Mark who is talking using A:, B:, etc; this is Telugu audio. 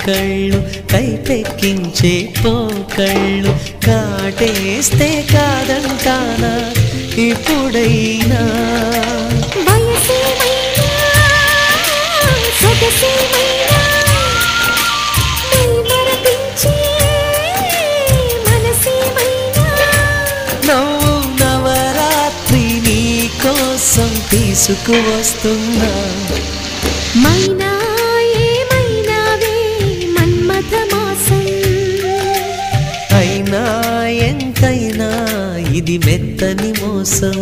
A: కళ్ళు కైపెక్కించే పోకళ్ళు కాటేస్తే కాదంటానా ఇప్పుడైనా నవ్వు నవరాత్రి నీ కోసం తీసుకువస్తున్నా
B: మైనా ఏమైనావే మన్మథ మాసం
A: అయినా ఎంతైనా ఇది మెత్తని మోసం